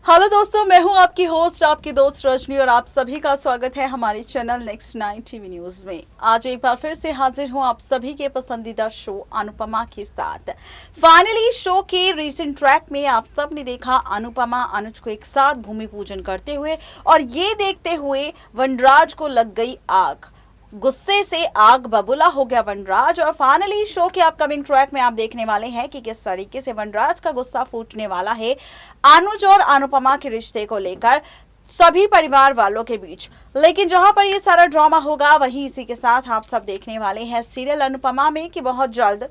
Hello दोस्तों, मैं हूं आपकी होस्ट, आपकी दोस्त रजनी और आप सभी का स्वागत है हमारे चैनल नेक्स्ट 9 टीवी न्यूज में। आज एक बार फिर से हाजिर हूं आप सभी के पसंदीदा शो अनुपमा के साथ। फाइनली शो के रीसेंट ट्रैक में आप सब ने देखा अनुपमा अनुज को एक साथ भूमि पूजन करते हुए, और ये देखते हुए वनराज को लग गई आग। गुस्से से आग बबूला हो गया वनराज। और फाइनली शो के अपकमिंग ट्रैक में आप देखने वाले हैं कि किस तरीके से वनराज का गुस्सा फूटने वाला है अनुज और अनुपमा के रिश्ते को लेकर सभी परिवार वालों के बीच। लेकिन जहां पर ये सारा ड्रामा होगा, वहीं इसी के साथ आप सब देखने वाले हैं सीरियल अनुपमा में कि बहुत जल्द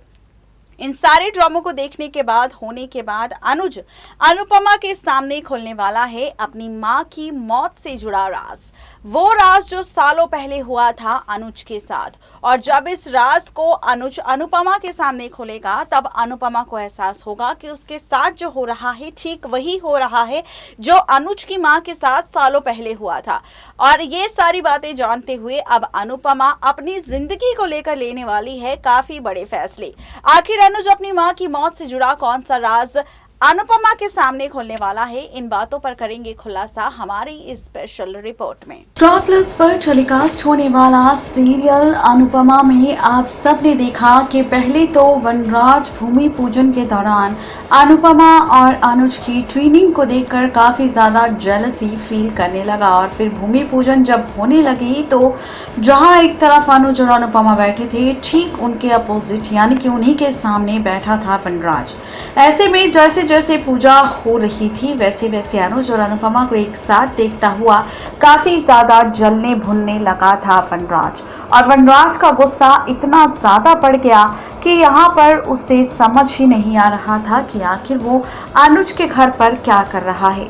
इन सारे ड्रामों को देखने के बाद होने के बाद अनुज अनुपमा के सामने खोलने वाला है अपनी मां की मौत से जुड़ा राज। वो राज जो सालों पहले हुआ था अनुज के साथ, और जब इस राज को अनुज अनुपमा के सामने खोलेगा तब अनुपमा को एहसास होगा कि उसके साथ जो हो रहा है ठीक वही हो रहा है जो अनुज की मां के साथ सालों पहले हुआ था। और ये सारी बातें जानते हुए अब अनुपमा अपनी जिंदगी को लेकर लेने वाली है काफी बड़े फैसले। आखिर अनुज अपनी मां की मौत से जुड़ा कौन सा राज अनुपमा के सामने खोलने वाला है, इन बातों पर करेंगे खुलासा हमारी इस स्पेशल रिपोर्ट में। स्टार प्लस पर टेलीकास्ट होने वाला सीरियल अनुपमा में आप सब ने देखा कि पहले तो वनराज भूमि पूजन के दौरान अनुपमा और अनुज की ट्विनिंग को देखकर काफी ज्यादा जेलसी फील करने लगा, और फिर भूमि पूजन जब होने लगी तो जहां एक तरफ अनुज और अनुपमा बैठे थे, ठीक उनके अपोजिट यानी कि उन्हीं के सामने बैठा था वनराज। ऐसे में जैसे जैसे पूजा हो रही थी वैसे वैसे अनुज और अनुपमा को एक साथ देखता हुआ काफी ज्यादा जलने भुनने लगा था वनराज। और वनराज का गुस्सा इतना ज्यादा बढ़ गया कि यहाँ पर उसे समझ ही नहीं आ रहा था कि आखिर वो अनुज के घर पर क्या कर रहा है।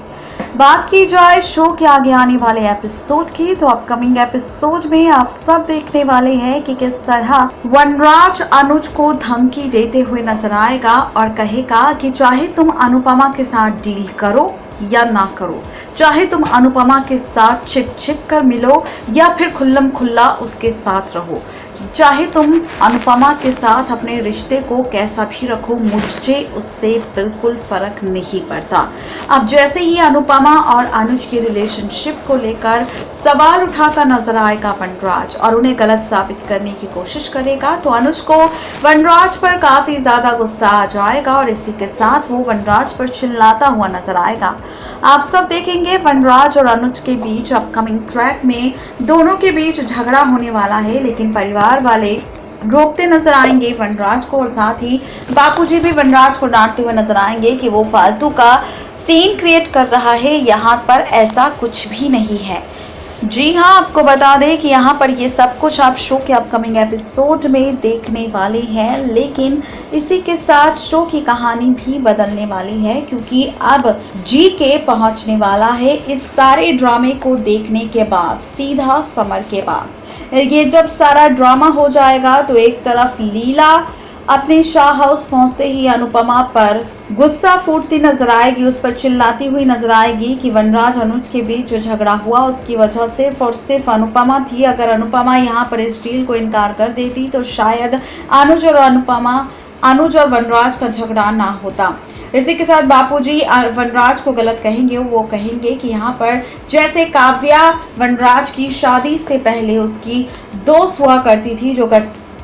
बात की जाए शो के आगे आने वाले एपिसोड की, तो अपकमिंग एपिसोड में आप सब देखने वाले हैं कि किस तरह वनराज अनुज को धमकी देते हुए नजर आएगा और कहेगा कि चाहे तुम अनुपमा के साथ डील करो या ना करो, चाहे तुम अनुपमा के साथ छिप छिप कर मिलो या फिर खुल्लम खुल्ला उसके साथ रहो, चाहे तुम अनुपमा के साथ अपने रिश्ते को कैसा भी रखो, मुझे उससे बिल्कुल फर्क नहीं पड़ता। अब जैसे ही अनुपमा और अनुज की रिलेशनशिप को लेकर सवाल उठाता नजर आएगा वनराज और उन्हें गलत साबित करने की कोशिश करेगा, तो अनुज को वनराज पर काफी ज्यादा गुस्सा आ जाएगा और इसी के साथ वो वनराज पर चिल्लाता हुआ नजर आएगा। आप सब देखेंगे वनराज और अनुज के बीच अपकमिंग ट्रैक में दोनों के बीच झगड़ा होने वाला है, लेकिन परिवार वाले रोकते नजर आएंगे वनराज को, और साथ ही बापूजी भी वनराज को डांटते हुए नजर आएंगे कि वो फालतू का सीन क्रिएट कर रहा है, यहाँ पर ऐसा कुछ भी नहीं है। जी हाँ, आपको बता दें कि यहाँ पर ये सब कुछ आप शो के अपकमिंग एपिसोड में देखने वाले हैं, लेकिन इसी के साथ शो की कहानी भी बदलने वाली है, क्योंकि अब जीके पहुँचने वाला है इस सारे ड्रामे को देखने के बाद सीधा समर के पास। ये जब सारा ड्रामा हो जाएगा तो एक तरफ लीला अपने शाह हाउस पहुंचते ही अनुपमा पर गुस्सा फूटती नजर आएगी, उस पर चिल्लाती हुई नजर आएगी कि वनराज अनुज के बीच जो झगड़ा हुआ उसकी वजह सिर्फ और सिर्फ अनुपमा थी। अगर अनुपमा यहाँ पर इस डील को इनकार कर देती तो शायद अनुज और वनराज का झगड़ा ना होता। इसी के साथ बापूजी वनराज को गलत कहेंगे, वो कहेंगे कि यहाँ पर जैसे काव्या वनराज की शादी से पहले उसकी दोस्त हुआ करती थी,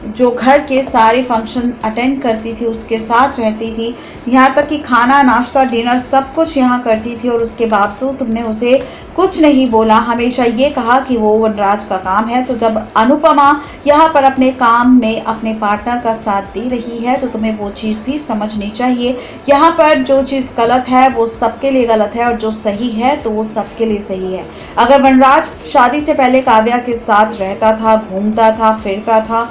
जो घर के सारे फंक्शन अटेंड करती थी, उसके साथ रहती थी, यहाँ तक कि खाना नाश्ता डिनर सब कुछ यहाँ करती थी, और उसके बावजूद तुमने उसे कुछ नहीं बोला, हमेशा ये कहा कि वो वनराज का काम है। तो जब अनुपमा यहाँ पर अपने काम में अपने पार्टनर का साथ दे रही है तो तुम्हें वो चीज़ भी समझनी चाहिए। यहाँ पर जो चीज़ गलत है वो सबके लिए गलत है, और जो सही है तो वो सबके लिए सही है। अगर वनराज शादी से पहले काव्या के साथ रहता था, घूमता था, फिरता था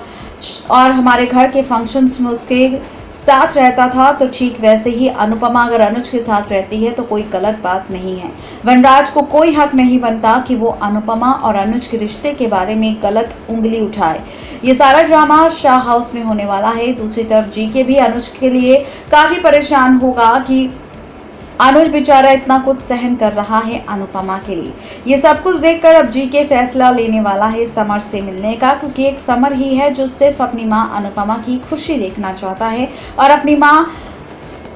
और हमारे घर के फंक्शंस में उसके साथ रहता था, तो ठीक वैसे ही अनुपमा अगर अनुज के साथ रहती है तो कोई गलत बात नहीं है। वनराज को कोई हक नहीं बनता कि वो अनुपमा और अनुज के रिश्ते के बारे में गलत उंगली उठाए। ये सारा ड्रामा शाह हाउस में होने वाला है। दूसरी तरफ जीके भी अनुज के लिए काफी परेशान होगा कि अनुज बेचारा इतना कुछ सहन कर रहा है अनुपमा के लिए। ये सब कुछ देखकर अब जीके फैसला लेने वाला है समर से मिलने का, क्योंकि एक समर ही है जो सिर्फ अपनी मां अनुपमा की खुशी देखना चाहता है और अपनी मां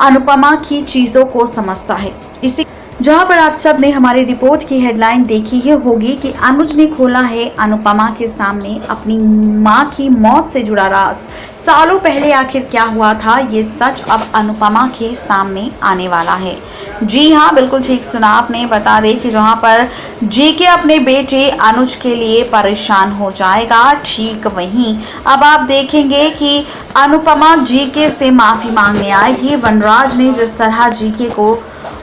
अनुपमा की चीजों को समझता है। इसी जहां पर आप सब ने हमारी रिपोर्ट की हेडलाइन देखी ही होगी कि अनुज ने खोला है अनुपमा के सामने अपनी मां की मौत से जुड़ा राज। सालों पहले आखिर क्या हुआ था, ये सच अब अनुपमा के सामने आने वाला है। जी हाँ, बिल्कुल ठीक सुना आपने। बता दें कि जहां पर जीके अपने बेटे अनुज के लिए परेशान हो जाएगा, ठीक वहीं अब आप देखेंगे कि अनुपमा जीके से माफी मांगने आएगी। वनराज ने जिस तरह जीके को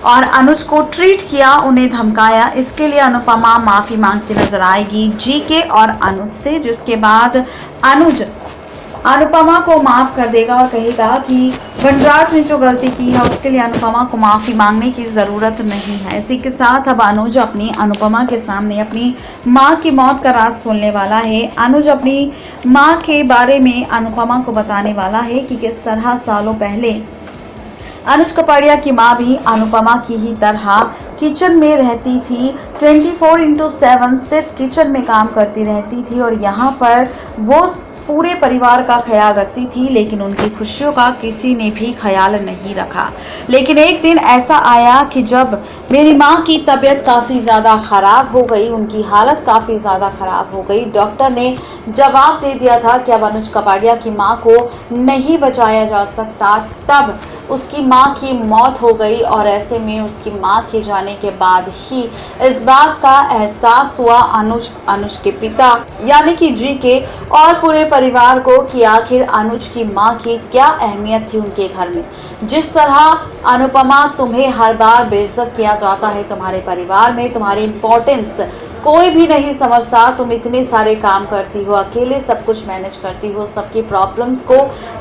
और अनुज को ट्रीट किया, उन्हें धमकाया, इसके लिए अनुपमा माफी मांगती नजर आएगी जीके और अनुज से, जिसके बाद अनुज अनुपमा को माफ कर देगा और कहेगा कि वनराज ने जो गलती की है उसके लिए अनुपमा को माफी मांगने की जरूरत नहीं है। इसी के साथ अब अनुज अपनी अनुपमा के सामने अपनी मां की मौत का राज खोलने वाला है। अनुज अपनी मां के बारे में अनुपमा को बताने वाला है कि किस तरह सालों पहले अनुज कपाड़िया की मां भी अनुपमा की ही तरह किचन में रहती थी, 24/7 सिर्फ किचन में काम करती रहती थी और यहाँ पर वो पूरे परिवार का ख्याल रखती थी, लेकिन उनकी खुशियों का किसी ने भी ख्याल नहीं रखा। लेकिन एक दिन ऐसा आया कि जब मेरी माँ की तबीयत काफ़ी ज़्यादा ख़राब हो गई, उनकी हालत काफ़ी ज़्यादा ख़राब हो गई, डॉक्टर ने जवाब दे दिया था कि अब अनुज कपाड़िया की माँ को नहीं बचाया जा सकता। तब उसकी माँ की मौत हो गई और ऐसे में उसकी माँ के जाने के बाद ही इस बात का एहसास हुआ अनुज के पिता यानी कि जी के और पूरे परिवार को कि आखिर अनुज की माँ की क्या अहमियत थी उनके घर में। जिस तरह अनुपमा, तुम्हें हर बार बेइज्जत किया जाता है तुम्हारे परिवार में, तुम्हारी इम्पोर्टेंस कोई भी नहीं समझता, तुम इतने सारे काम करती हो, अकेले सब कुछ मैनेज करती हो, सबकी प्रॉब्लम्स को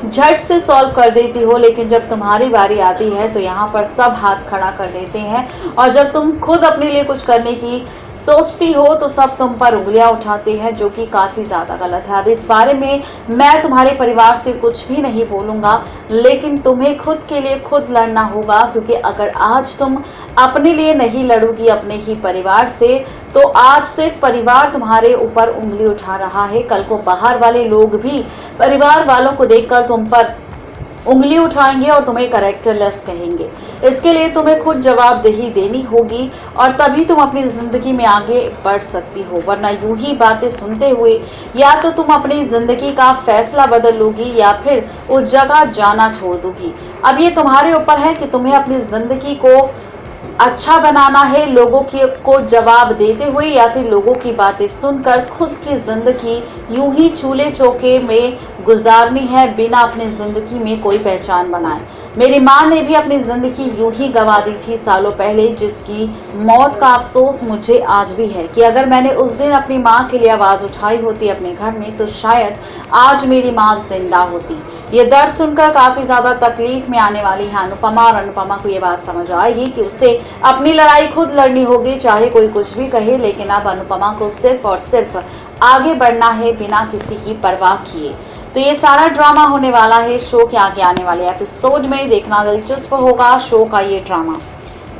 झट से सॉल्व कर देती हो, लेकिन जब तुम्हारी बारी आती है तो यहाँ पर सब हाथ खड़ा कर देते हैं और जब तुम खुद अपने लिए कुछ करने की सोचती हो तो सब तुम पर उंगलियां उठाते हैं, जो कि काफ़ी ज़्यादा गलत है। अब इस बारे में मैं तुम्हारे परिवार से कुछ भी नहीं बोलूँगा, लेकिन तुम्हें खुद के लिए खुद लड़ना होगा, क्योंकि अगर आज तुम अपने लिए नहीं लड़ोगी अपने ही परिवार से, तो आज से परिवार तुम्हारे ऊपर उंगली उठा रहा है। कल को बाहर वाले लोग भी परिवार वालों को देखकर तुम पर उंगली उठाएंगे और तुम्हें कैरेक्टरलेस कहेंगे। इसके लिए तुम्हें खुद जवाबदेही देनी होगी और तभी तुम अपनी ज़िंदगी में आगे बढ़ सकती हो, वरना यूं ही बातें सुनते हुए या तो तुम अपनी ज़िंदगी का फैसला बदल लोगी या फिर उस जगह जाना छोड़ दोगी। अब ये तुम्हारे ऊपर है कि तुम्हें अपनी ज़िंदगी को अच्छा बनाना है, लोगों को जवाब देते हुए या फिर लोगों की बातें सुनकर खुद की ज़िंदगी यूं ही चूल्हे चौके में गुजारनी है, बिना अपनी ज़िंदगी में कोई पहचान बनाए। मेरी माँ ने भी अपनी ज़िंदगी यूं ही गंवा दी थी सालों पहले, जिसकी मौत का अफसोस मुझे आज भी है कि अगर मैंने उस दिन अपनी माँ के लिए आवाज़ उठाई होती अपने घर में तो शायद आज मेरी माँ जिंदा होती। ये दर्द सुनकर काफ़ी ज़्यादा तकलीफ में आने वाली है अनुपमा और अनुपमा को ये बात समझ आएगी कि उसे अपनी लड़ाई खुद लड़नी होगी, चाहे कोई कुछ भी कहे। लेकिन अब अनुपमा को सिर्फ और सिर्फ आगे बढ़ना है बिना किसी की परवाह किए। तो ये सारा ड्रामा होने वाला है शो के आगे आने वाले एपिसोड में, देखना दिलचस्प होगा शो का ये ड्रामा।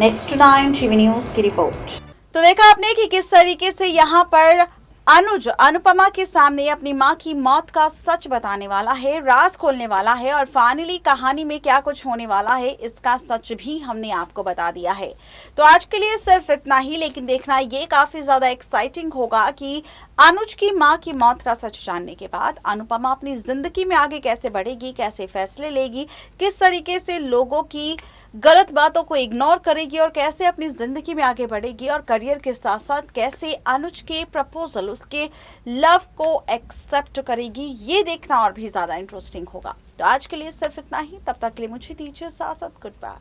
नेक्स्ट 9 टीवी न्यूज़ की रिपोर्ट। तो देखा आपने कि किस तरीके से यहाँ पर अनुज अनुपमा के सामने अपनी मां की मौत का सच बताने वाला है, राज खोलने वाला है और फाइनली कहानी में क्या कुछ होने वाला है इसका सच भी हमने आपको बता दिया है। तो आज के लिए सिर्फ इतना ही, लेकिन देखना ये काफी ज्यादा एक्साइटिंग होगा कि अनुज की मां की मौत का सच जानने के बाद अनुपमा अपनी जिंदगी में आगे कैसे बढ़ेगी, कैसे फैसले लेगी, किस तरीके से लोगों की गलत बातों को इग्नोर करेगी और कैसे अपनी जिंदगी में आगे बढ़ेगी और करियर के साथ साथ कैसे अनुज के प्रपोजल, उसके लव को एक्सेप्ट करेगी, ये देखना और भी ज्यादा इंटरेस्टिंग होगा। तो आज के लिए सिर्फ इतना ही, तब तक के लिए मुझे दीजिए इजाजत, गुड बाय।